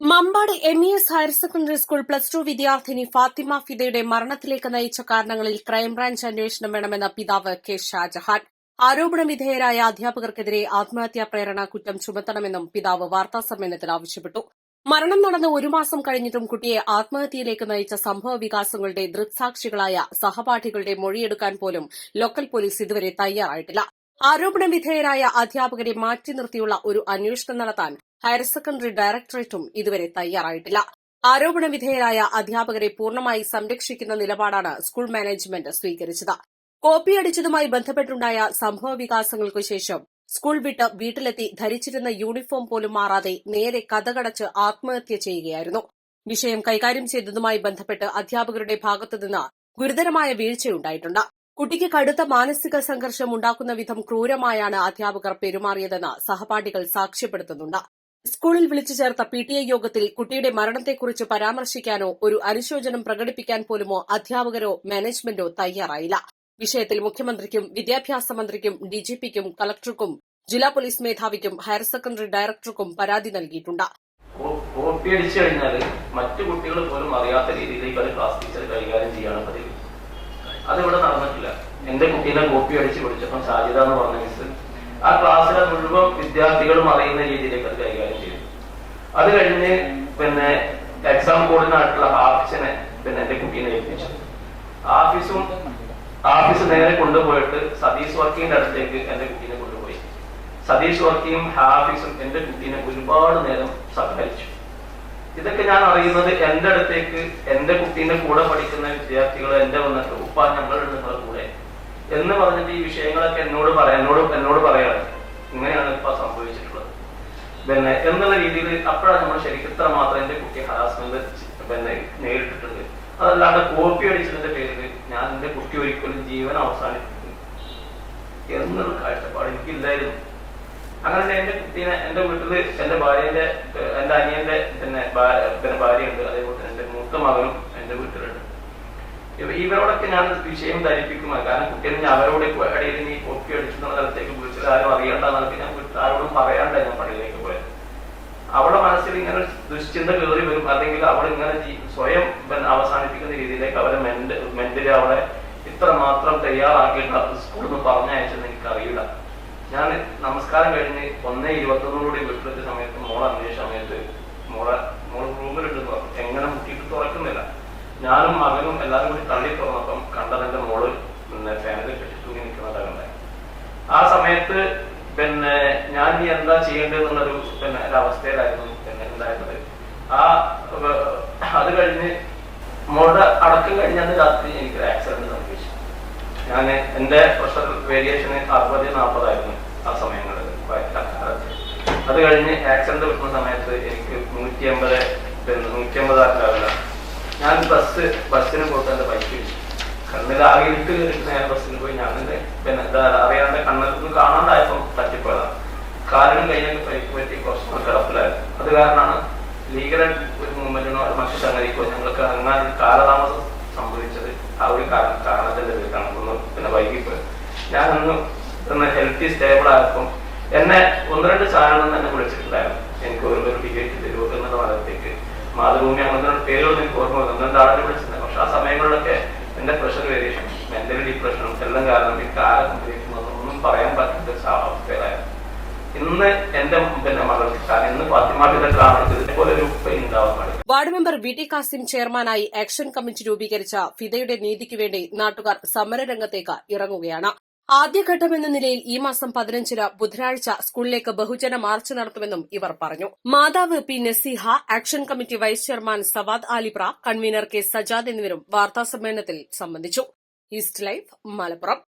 Mambad MES higher secondary school +2 വിദ്യാർത്ഥിനി ഫാത്തിമ ഫിദയുടെ മരണത്തിലേക്ക് നയിച്ച കാരണങ്ങളിൽ ക്രൈംബ്രാഞ്ച് അന്വേഷണം വേണമെന്ന് പിതാവ് കെ ഷാജഹാൻ. ആരോപണ വിധേയരായ അധ്യാപകർക്കെതിരെ ആത്മഹത്യാ പ്രേരണ കുറ്റം ചുമത്തണമെന്നും പിതാവ് വാർത്താസമ്മേളനത്തിൽ ആവശ്യപ്പെട്ടു. മരണം നടന്ന് ഒരു മാസം കഴിഞ്ഞിട്ടും കുട്ടിയെ ആത്മഹത്യയിലേക്ക് നയിച്ച സംഭവ വികാസങ്ങളുടെ ദൃക്സാക്ഷികളായ സഹപാഠികളുടെ മൊഴിയെടുക്കാൻ പോലും ലോക്കൽ പോലീസ് ഇതുവരെ തയ്യാറായിട്ടില്ല. ആരോപണ വിധേയരായ അധ്യാപകരെ മാറ്റി നിർത്തിയുള്ള ഒരു അന്വേഷണം നടത്താൻ ഹയർ സെക്കൻഡറി ഡയറക്ടറേറ്റും ഇതുവരെ തയ്യാറായിട്ടില്ല. ആരോപണ വിധേയരായ അധ്യാപകരെ പൂർണ്ണമായി സംരക്ഷിക്കുന്ന നിലപാടാണ് സ്കൂൾ മാനേജ്മെന്റ് സ്വീകരിച്ചത്. കോപ്പിയടിച്ചതുമായി ബന്ധപ്പെട്ടുണ്ടായ സംഭവ വികാസങ്ങൾക്കു ശേഷം സ്കൂൾ വിട്ട് വീട്ടിലെത്തി ധരിച്ചിരുന്ന യൂണിഫോം പോലും മാറാതെ നേരെ കതകടച്ച് ആത്മഹത്യ ചെയ്യുകയായിരുന്നു. വിഷയം കൈകാര്യം ചെയ്തതുമായി ബന്ധപ്പെട്ട് അധ്യാപകരുടെ ഭാഗത്തുനിന്ന് ഗുരുതരമായ വീഴ്ചയുണ്ടായിട്ടുണ്ട്. കുട്ടിക്ക് കടുത്ത മാനസിക സംഘർഷം ഉണ്ടാക്കുന്ന വിധം ക്രൂരമായാണ് അധ്യാപകർ പെരുമാറിയതെന്ന് സഹപാഠികൾ സാക്ഷ്യപ്പെടുത്തുന്നുണ്ട്. സ്കൂളിൽ വിളിച്ചു ചേർത്ത PTA യോഗത്തിൽ കുട്ടിയുടെ മരണത്തെക്കുറിച്ച് പരാമർശിക്കാനോ ഒരു അനുശോചനം പ്രകടിപ്പിക്കാൻ പോലുമോ അധ്യാപകരോ മാനേജ്മെന്റോ തയ്യാറായില്ല. വിഷയത്തിൽ മുഖ്യമന്ത്രിക്കും വിദ്യാഭ്യാസ മന്ത്രിക്കും DGPക്കും കളക്ടർക്കും ജില്ലാ പോലീസ് മേധാവിക്കും ഹയർ സെക്കൻഡറി ഡയറക്ടർക്കും പരാതി നൽകിയിട്ടുണ്ട്. കോപ്പിയടിച്ചു കഴിഞ്ഞാൽ മറ്റു കുട്ടികൾ പോലും അറിയാത്ത രീതിയിലേക്ക് അത് ക്ലാസ് ടീച്ചർ കൈകാര്യം ചെയ്യാണ് പതിവ്. അതിവിടെ നടന്നിട്ടില്ല. എന്റെ കുട്ടീനെ കോപ്പി അടിച്ച് പിടിച്ചപ്പോൾ സാജിത എന്ന് പറഞ്ഞ മിസ് ആ ക്ലാസ്സിലെ മുഴുവൻ വിദ്യാർത്ഥികളും അറിയുന്ന രീതിയിലേക്ക് അത് കൈകാര്യം ചെയ്തു. അത് കഴിഞ്ഞ് എക്സാം കോഡിനായിട്ടുള്ള ഹാഫിസിനെ എന്റെ കുട്ടീനെ ഏൽപ്പിച്ചു. ആഫീസ് നേരെ കൊണ്ടുപോയിട്ട് സതീഷ് വർക്കിന്റെ അടുത്തേക്ക് എന്റെ കുട്ടീനെ കൊണ്ടുപോയി. സതീഷ് വർക്കിയും ഹാഫീസും എന്റെ കുട്ടീനെ ഒരുപാട് നേരം സഹായിച്ചു. ഇതൊക്കെ ഞാൻ അറിയുന്നത് എന്റെ അടുത്തേക്ക് എന്റെ കുട്ടീന്റെ കൂടെ പഠിക്കുന്ന വിദ്യാർത്ഥികൾ എന്റെ വന്നിട്ട് ഉപ്പ ഞങ്ങളുണ്ട് നിങ്ങളുടെ കൂടെ എന്ന് പറഞ്ഞിട്ട് ഈ വിഷയങ്ങളൊക്കെ എന്നോട് പറയാണ്. ഇങ്ങനെയാണ് ഇപ്പൊ സംഭവിച്ചിട്ടുള്ളത് എന്നുള്ള രീതിയിൽ അപ്പോഴാണ് നമ്മൾ ശരിക്കും ഇത്ര മാത്രം എന്റെ കുട്ടിയെ ഹറാസ്മെന്റ് നേരിട്ടിട്ടുണ്ട്. അതല്ലാണ്ട് കോപ്പി അടിച്ചതിന്റെ പേരിൽ ഞാൻ എന്റെ കുട്ടി ഒരിക്കലും ജീവൻ അവസാനിപ്പിക്കും എന്നുള്ള കാഴ്ചപ്പാട് എനിക്കില്ലായിരുന്നു. അങ്ങനെ എന്റെ കുട്ടീനെ എന്റെ വീട്ടില് എന്റെ അനിയന്റെ ഭാര്യയുണ്ട്. അതേപോലെ തന്നെ എന്റെ മൂത്ത മകനും എന്റെ വീട്ടിലുണ്ട്. ഇവരോടൊക്കെ ഞാൻ വിഷയം ധരിപ്പിക്കുമോ, കാരണം കുട്ടീനെ അവരോട് ഇടയിൽ നീ കോപ്പി അടിച്ചിട്ടുള്ള തലത്തേക്ക് വിളിച്ചത് ആരും അറിയണ്ടെന്നൊക്കെ ഞാൻ ആരോടും പറയാണ്ട ഞാൻ പള്ളിയിലേക്ക് പോയത്. അവളുടെ മനസ്സിൽ ഇങ്ങനെ ദുശ്ചിന്ത കയറി വരും, അല്ലെങ്കിൽ അവൾ ഇങ്ങനെ സ്വയം അവസാനിപ്പിക്കുന്ന രീതിയിലേക്ക് അവരെ മെന്റലി അവളെ ഇത്ര മാത്രം തയ്യാറാക്കിയിട്ട് സ്കൂളിൽ നിന്ന് പറഞ്ഞയച്ചെന്ന് എനിക്കറിയില്ല. ഞാൻ നമസ്കാരം കഴിഞ്ഞ് 1:21 വീട്ടിലെത്തിയ സമയത്ത് മോളെ അന്വേഷിച്ച സമയത്ത് മോള് റൂമിലിട്ടെന്ന് പറഞ്ഞു. എങ്ങനെ മുട്ടിയിട്ട് തുറക്കുന്നില്ല. ഞാനും മകനും എല്ലാവരും കൂടി തള്ളി തുറന്നപ്പം കണ്ടതെന്റെ മോള് ഫാനിൽ കെട്ടി തൂങ്ങി നിൽക്കുന്നതാ കണ്ടത്. ആ സമയത്ത് ഞാൻ ഇനി എന്താ ചെയ്യേണ്ടതെന്നുള്ളൊരു ഒരവസ്ഥയിലായിരുന്നു ഉണ്ടായിരുന്നത്. അത് കഴിഞ്ഞ് മോളുടെ അടക്കം കഴിഞ്ഞാൽ രാത്രി എനിക്കൊരു ആക്സിഡന്റ് സംഭവിച്ചു. ഞാൻ എന്റെ പ്രഷർ വേരിയേഷന് 60-40 ആയിരുന്നു ആ സമയങ്ങളിൽ. അത് കഴിഞ്ഞ് ആക്സിഡന്റ് കിട്ടുന്ന സമയത്ത് എനിക്ക് 150 ആക്കില്ല. ഞാൻ ബസ്സിന് പോയിട്ട് എന്റെ ബൈക്ക് ഇടിച്ചു. കണ്ണിൽ ആകെ ഇട്ട് കയറിയിട്ട് ഞാൻ ബസ്സിന് പോയി. ഞാൻ അറിയാണ്ട് കണ്ണിൽ കാണാണ്ടായപ്പം തട്ടിപ്പോയതാണ്. കാലിനും കയ്യിലൊക്കെ പരിക്ക് പറ്റി കുറച്ച് കിടപ്പിലായിരുന്നു. അത് കാരണമാണ് ലീഗലായിട്ട് ഒരു മൂവ്മെന്റിനോ മറ്റു സംഗതിക്കോ ഞങ്ങൾക്ക് ഇറങ്ങാൻ കാലതാമസം സംഭവിച്ചത്. ആ ഒരു കാരണത്തിന്റെ പേരിലാണ് വൈകിപ്പോയി. ഞാനൊന്ന് ഹെൽത്തി സ്റ്റേബിൾ ആയപ്പം എന്നെ 1-2 ചാനലിൽ എന്നെ വിളിച്ചിട്ടുണ്ടായിരുന്നു. എനിക്ക് ഒരു ടിക്കറ്റ് തരുമോ എന്നുള്ള ഭാഗത്തേക്ക് മാതൃഭൂമി അങ്ങനത്തെ പേരുകൾ എനിക്ക് ഓർമ്മ വന്നു. 2 ആളെ വിളിച്ചിട്ടുണ്ട്. പക്ഷെ ആ സമയങ്ങളിലൊക്കെ എന്റെ പ്രഷർ വേരിയേഷൻ, മെന്റലി ഡിപ്രഷനും എല്ലാം കാരണം എനിക്ക് ആരെ സംഭവിക്കുന്നതൊന്നും പറയാൻ പറ്റാത്ത അവസ്ഥയിലായിരുന്നു. ഇന്ന് എന്റെ മകൾക്ക്, കാരണം ഇന്ന് ഫാത്തിമ ഫിദക്കാണ് ഇതുപോലെ ഒരു ഉപ്പ ഉണ്ടാവാൻ പാടില്ല. വാർഡ് മെമ്പർ VT കാസിം ചെയർമാനായി ആക്ഷൻ കമ്മിറ്റി രൂപീകരിച്ച ഫിദയുടെ നീതിക്ക് വേണ്ടി നാട്ടുകാർ സമരരംഗത്തേക്ക് ഇറങ്ങുകയാണ്. ആദ്യഘട്ടമെന്ന നിലയിൽ ഈ മാസം 15-ന് ബുധനാഴ്ച സ്കൂളിലേക്ക് ബഹുജന മാർച്ച് നടത്തുമെന്നും ഇവർ പറഞ്ഞു. മാതാവ് P Naseeha, action committee vice chairman Sawad Alipra, convener K Sajad എന്നിവരും വാർത്താസമ്മേളനത്തിൽ സംബന്ധിച്ചു. East Live, Malappuram.